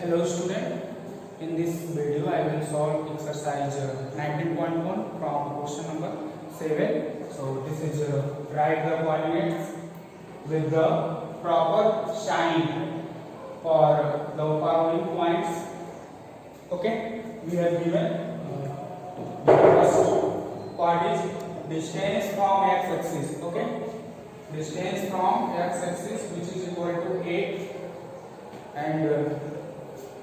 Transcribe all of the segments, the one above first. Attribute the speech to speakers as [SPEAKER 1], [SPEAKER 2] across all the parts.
[SPEAKER 1] Hello student, in this video I will solve exercise 19.1 from question number 7. So this is write the coordinates with the proper sign for the following points. Okay, we have given the first part is distance from x-axis. Okay, distance from x-axis which is equal to 8 and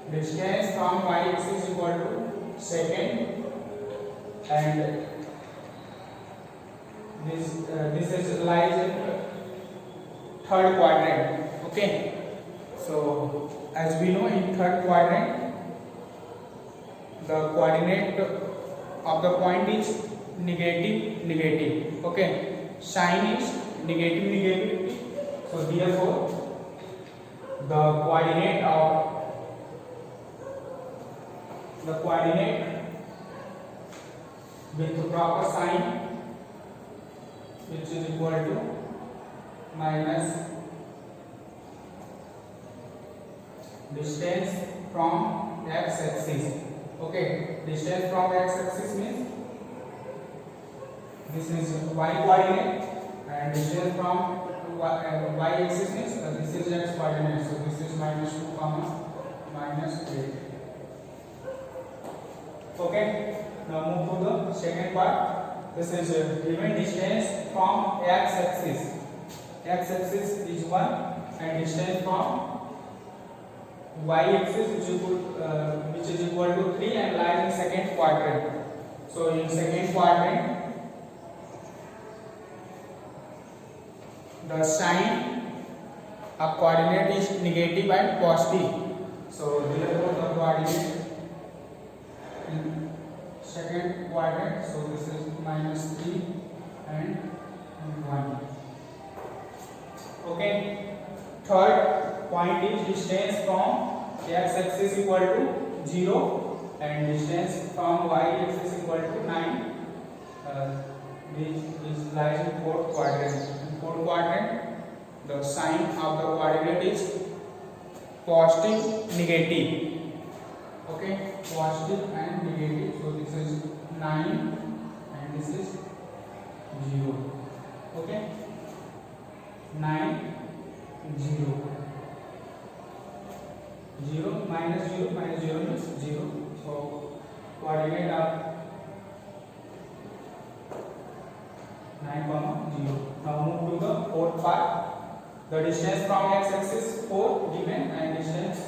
[SPEAKER 1] distance from y-axis is equal to second, and this is lies in third quadrant. Okay, so as we know, in third quadrant the coordinate of the point is negative. Okay, sign is negative, so therefore the coordinate with the proper sign, which is equal to minus distance from x-axis. Okay, distance from x-axis means this is y coordinate, and distance from y-axis means this is x coordinate. So this is minus 2 comma minus 8. Okay, now move to the second part. This is given distance from x-axis. X-axis is 1 and distance from y-axis which is equal to 3 and lies in second quadrant. So in second quadrant the sign of coordinate is negative and positive. So therefore the coordinate in second quadrant, so this is minus 3 and 1. Okay, third point is distance from x-axis equal to 0 and distance from y-axis equal to 9. This lies in fourth quadrant. In fourth quadrant the sign of the coordinate is positive, negative. Okay, positive and negative. So this is 9 and this is 0. Okay, 9 0 0 minus 0 means 0. So coordinate of 9 comma 0. Now move to the fourth part. The distance from x-axis 4 given and distance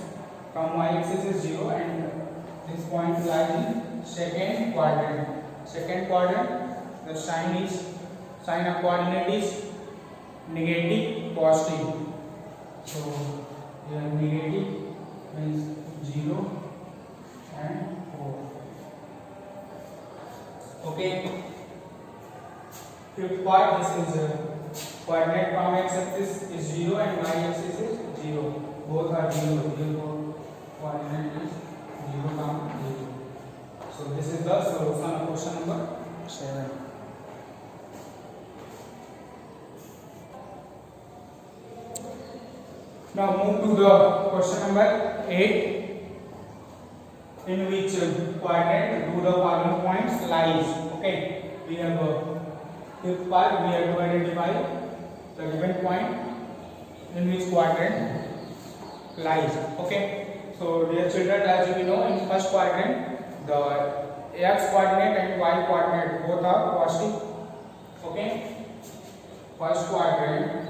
[SPEAKER 1] from y-axis is 0, and this point lies in second quadrant. Second quadrant the sign of coordinate is negative, positive. So here negative means 0 and 4. Okay, fifth part, this is coordinate from x-axis is 0 and y-axis is 0. Both are 0. Therefore coordinate is 0 comma 0. So this is the solution of question number 7. Now move to the question number 8, in which quadrant do the following points lies. Okay, we have fifth part, we have to identify the given point in which quadrant lies. Okay, so dear children, as you know, in first quadrant the x coordinate and y coordinate both are positive. Okay, first quadrant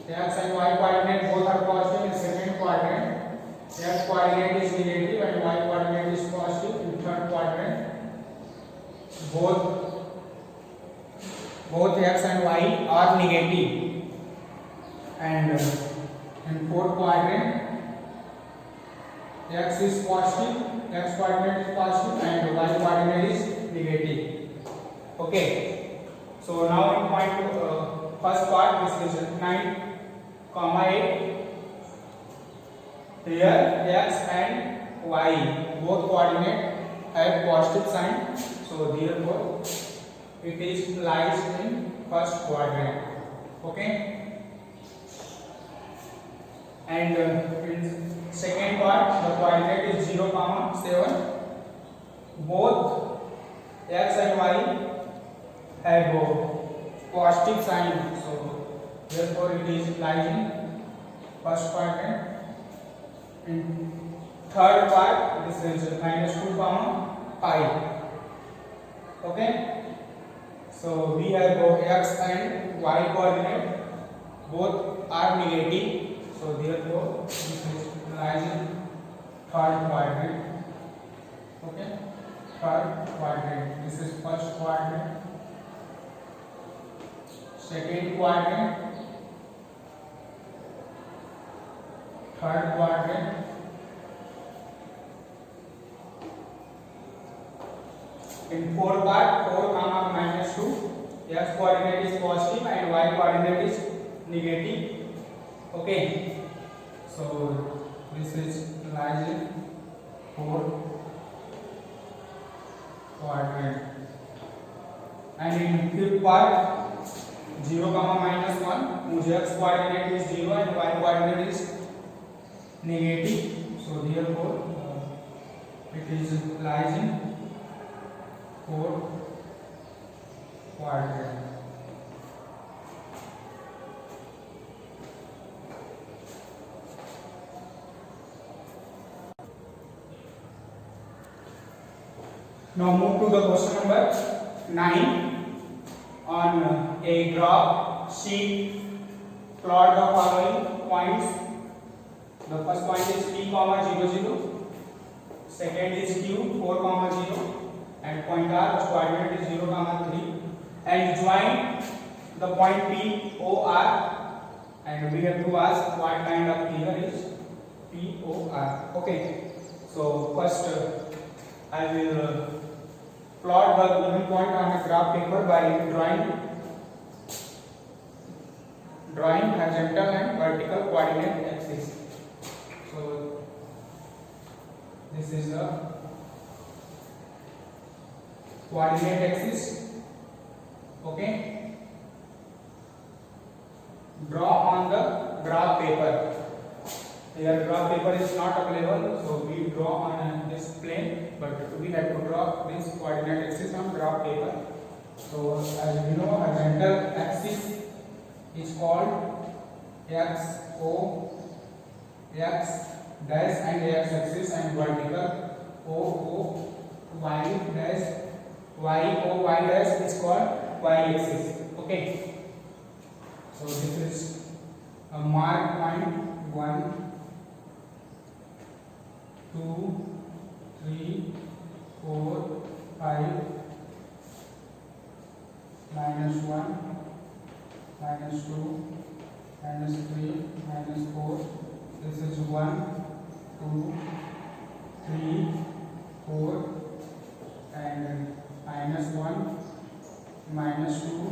[SPEAKER 1] x and y coordinate both are positive. In second quadrant x coordinate is negative and y coordinate is positive. In third quadrant both x and y are negative, and in fourth quadrant x is positive, x coordinate is positive and y coordinate is negative. Okay, so now in point first part, this is 9 comma 8. Here x and y both coordinate have positive sign, so therefore it is lies in first quadrant. Okay, and in second part the coordinate is 0, 7. Both x and y have positive sign, so therefore it is lies in first quadrant. In third part this is -2, pi. Okay, so we have x and y coordinate, both are negative, so therefore this is lies in third quadrant. Okay, third quadrant. This is first quadrant, second quadrant, third quadrant, in fourth part 4, -2, x coordinate is positive and y coordinate is negative. Okay, so this is lies in fourth quadrant. And in fifth part 0, -1, whose x coordinate is 0 and y coordinate is negative, so therefore it is lies in fourth quadrant. Now move to the question number 9. On a graph sheet, plot the following points. The first point is P, 0, 0. Second is Q, 4, 0. And point R, whose coordinate is 0, 3. And join the point P, O, R. And we have to ask what kind of figure is P, O, R. Okay. So first I will plot the given point on a graph paper by drawing horizontal and vertical coordinate axis. So this is the coordinate axis. Okay, draw on the graph paper. Here graph paper is not available, so we draw on this plane, but we have to draw this coordinate axis on graph paper. So as we know, horizontal axis is called x, O, x dash and x axis, and vertical O, y dash, y, O, y dash is called y axis. Okay, so this is a mark point 1, 2, 3, 4, 5, -1, -2, -3, -4. This is 1, 2, 3, 4, and -1, -2,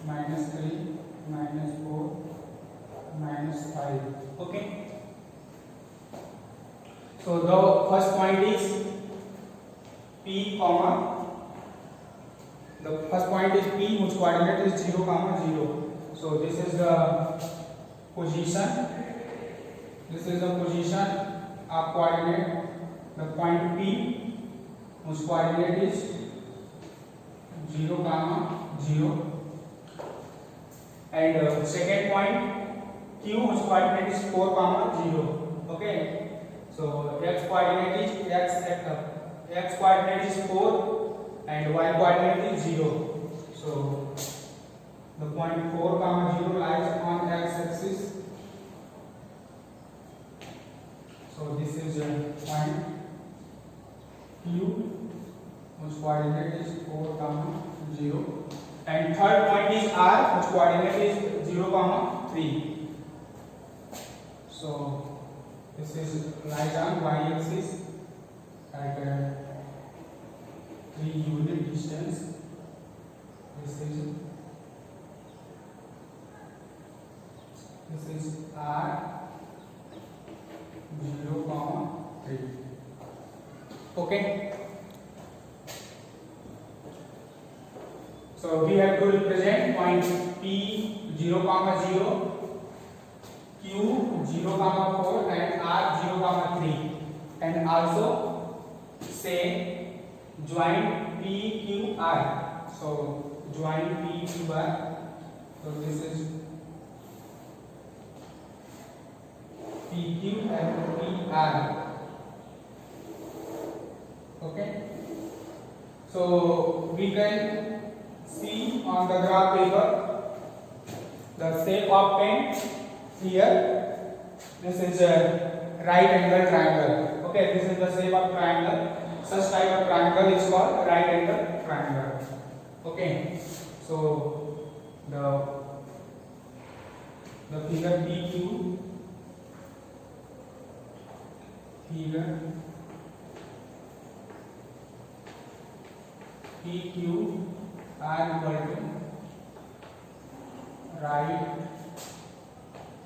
[SPEAKER 1] -3, -4, -5. Okay. So the first point is P, the first point is P, whose coordinate is 0, 0. So this is the position. This is the position of coordinate. The point P, whose coordinate is 0, 0. And second point Q, whose coordinate is 4, 0. Okay. So x coordinate is 4 and y coordinate is 0. So the point 4, 0 lies on x axis. So this is a point Q, whose coordinate is 4, 0. And third point is R, whose coordinate is 0, 3. So this is lies on y axis at 3 unit distance. This is R 0, 3. Okay. So we have to represent point P 0, 0, Q 0, 4 and R 0, 3, and also say joint PQR. So joint PQR. So this is PQ and PR. Okay. So we can see on the graph paper the shape of pen here. This is a right angle triangle. Okay, this is the shape of triangle. Such type of triangle is called right angle triangle. Okay, so the figure PQ, figure PQ are equal to right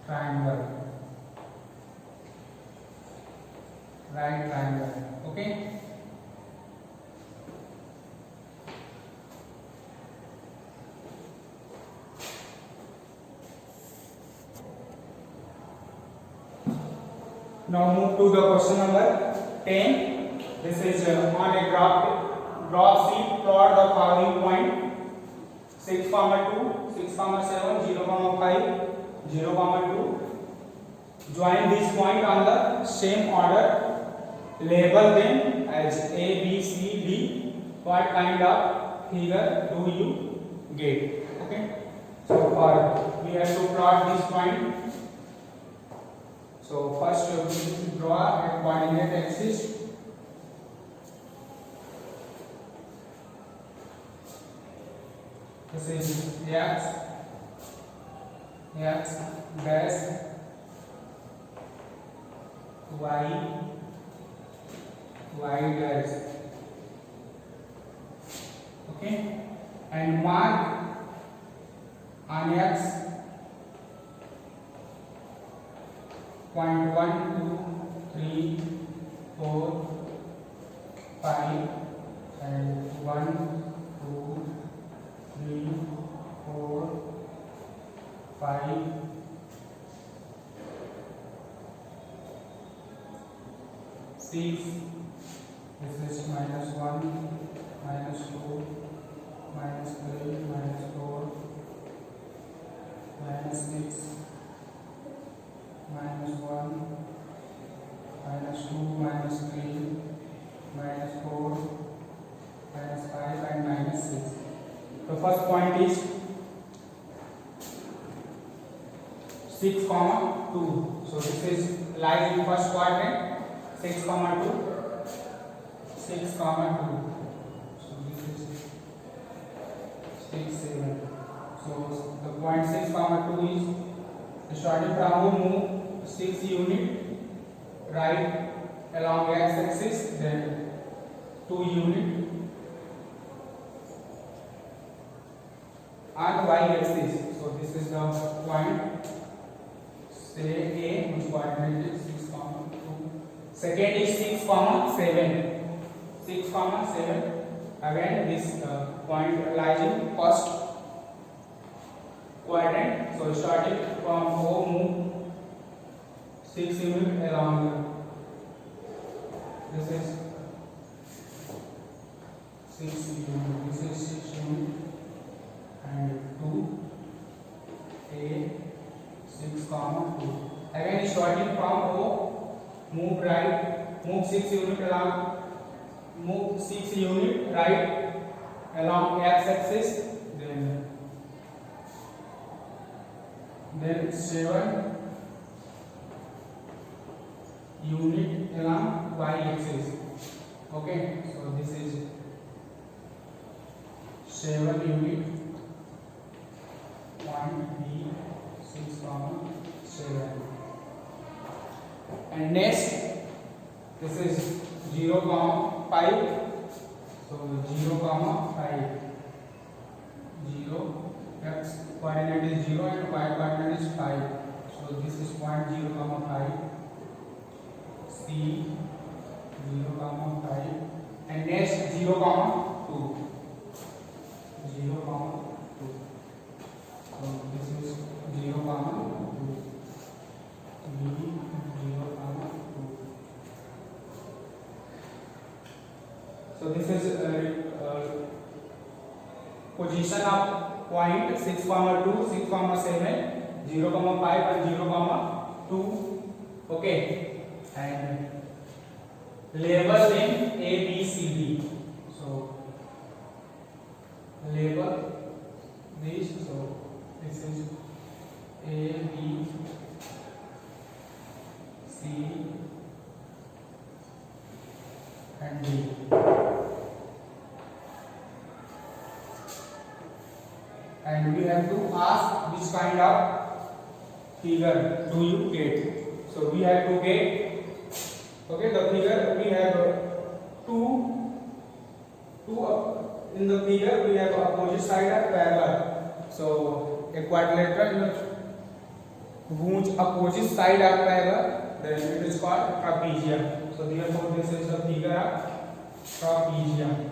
[SPEAKER 1] triangle. Right triangle. Okay. Now move to the question number 10. This is on a graph sheet. Plot the following point: 6, 2, 6, 7, 0, 5, 0, 2. Join this point on the same order. Label them as A, B, C, D. What kind of figure do you get? Okay. So we have to plot this point. So first we need to draw a coordinate axis. This is x dash, y dash. Okay, and mark on x point 1, 2, 3, 4, 5, and 1, 2, 3, 4, 5, 6. This is -1, -2, -3, -4, -6, -1, -2, -3, -4, -5, and -6. The first point is 6, 2. So this is lies in first quadrant. 6, 2, 6, 2. So this is 6, 7. So the point 6, 2 is starting from home, move 6 unit right along x-axis, then 2 unit on y-axis. So this is the point, say A, which coordinate is 6, 2. Second is 6, 7. 6, 7. Again, this point lies in first quadrant. So starting from O, move 6 unit along. This is 6 unit. This is 6 unit and 2 A 6, 2. Again, starting from O, move right, move 6 unit along. Move 6 unit right along x-axis, then 7 unit along y-axis. Okay, so this is 7 unit point B 6, 7. And next, this is 0, 5. So 0, 5. 0, x coordinate is 0 and y coordinate is 5. So this is point 0, 5. C 0, 5. And next 0, 2. 0, 2. So this is 0, 2. point 6, 2, 6, 7, 0, 5 and 0, 2. Okay, and label them A, B, C, D. So label this. So this is A, B, C and D. And we have to ask which kind of figure do you get. So we have to get, okay, the figure we have two in the figure we have opposite side are parallel. So a quadrilateral whose opposite side are parallel, then it is called trapezium. So therefore this is the figure of trapezium.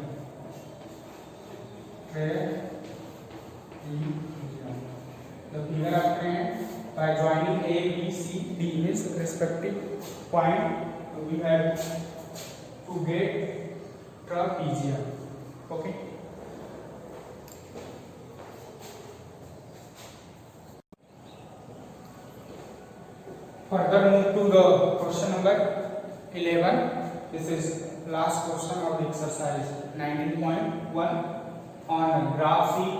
[SPEAKER 1] The figure of triangle by joining A, B, C, D means respective point, we have to get trapezium. Okay. Further move to the question number 11. This is last question of exercise 19.1. On graph sheet,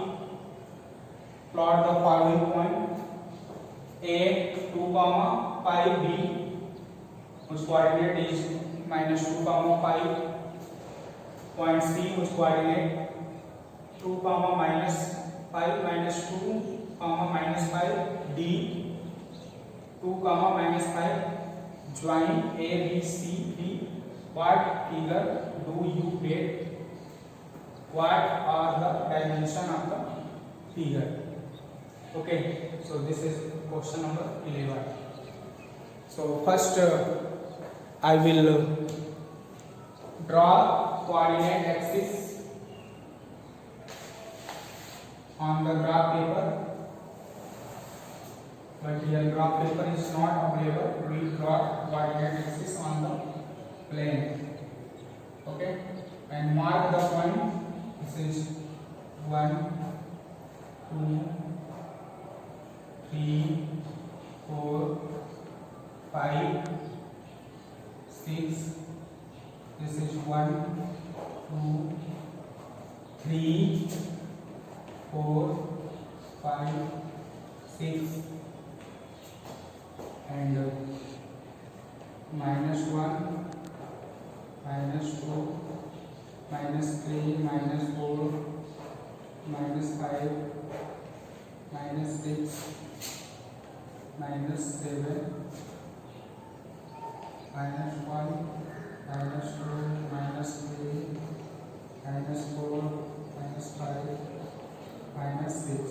[SPEAKER 1] plot the following point: A 2, 5, B whose coordinate is -2, 5. Point C whose coordinate 2, -5, -2, -5. D 2, -5. Join A, B, C, D. What figure do you get? What are the dimension of the figure? Okay, so this is question number 11. So first I will draw coordinate axis on the graph paper, but here graph paper is not available. We draw coordinate axis on the plane. Okay, and mark the point. This is 1, 2, 3, 4, 5, 6. This is 1, 2, 3, 4, 5, 6, and -1, -2, -3, -4, -5, -6, -7, -1, -2, -3, -4, -5, -6.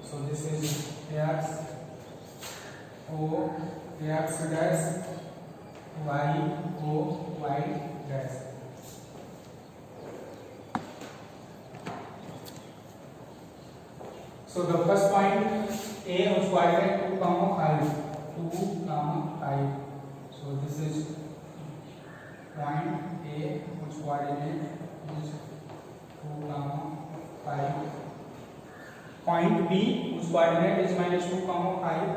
[SPEAKER 1] So this is X, O, X dash, Y, O, Y dash. So the first point A whose coordinate 2, 5. 2, 5. So this is point A whose coordinate is 2, 5. Point B whose coordinate is -2, 5.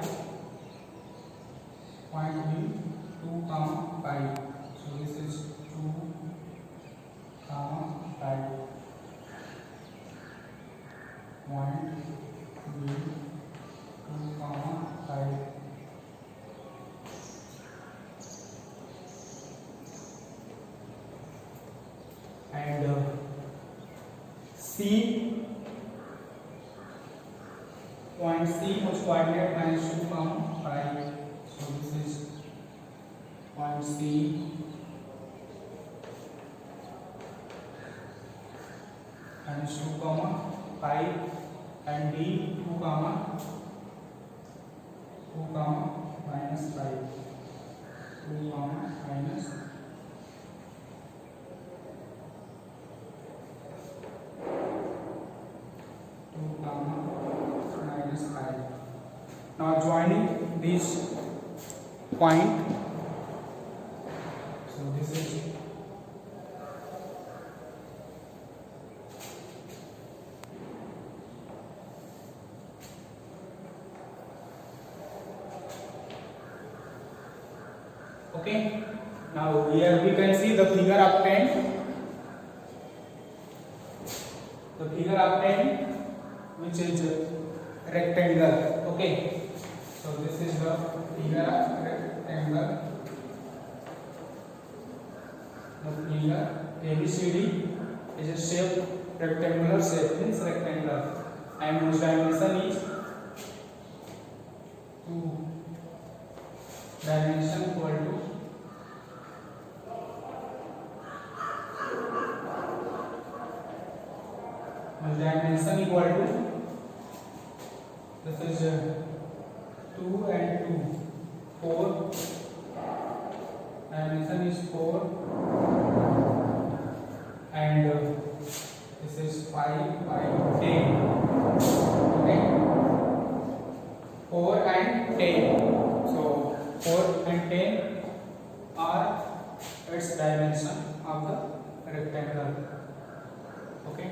[SPEAKER 1] Point B 2, 5. So this is 2, 5. Point B 2, 5. And C, point C whose coordinate -2, 5. So this is point C, -2, 5, and D 2, -5. 2, -5. Now joining this point, so this is Okay. Now here we can see the figure obtained. The figure obtained, which is rectangle. Okay. So this is the figure of rectangle. The figure ABCD is a shape, rectangular shape, means rectangle, and whose dimension is 2. Dimension equal to dimension equal to, this is 2 and 2, 4. Dimension is 4, and this is 5 by 10. Okay, 4 and 10. So 4 and 10 are its dimension of the rectangle. Okay.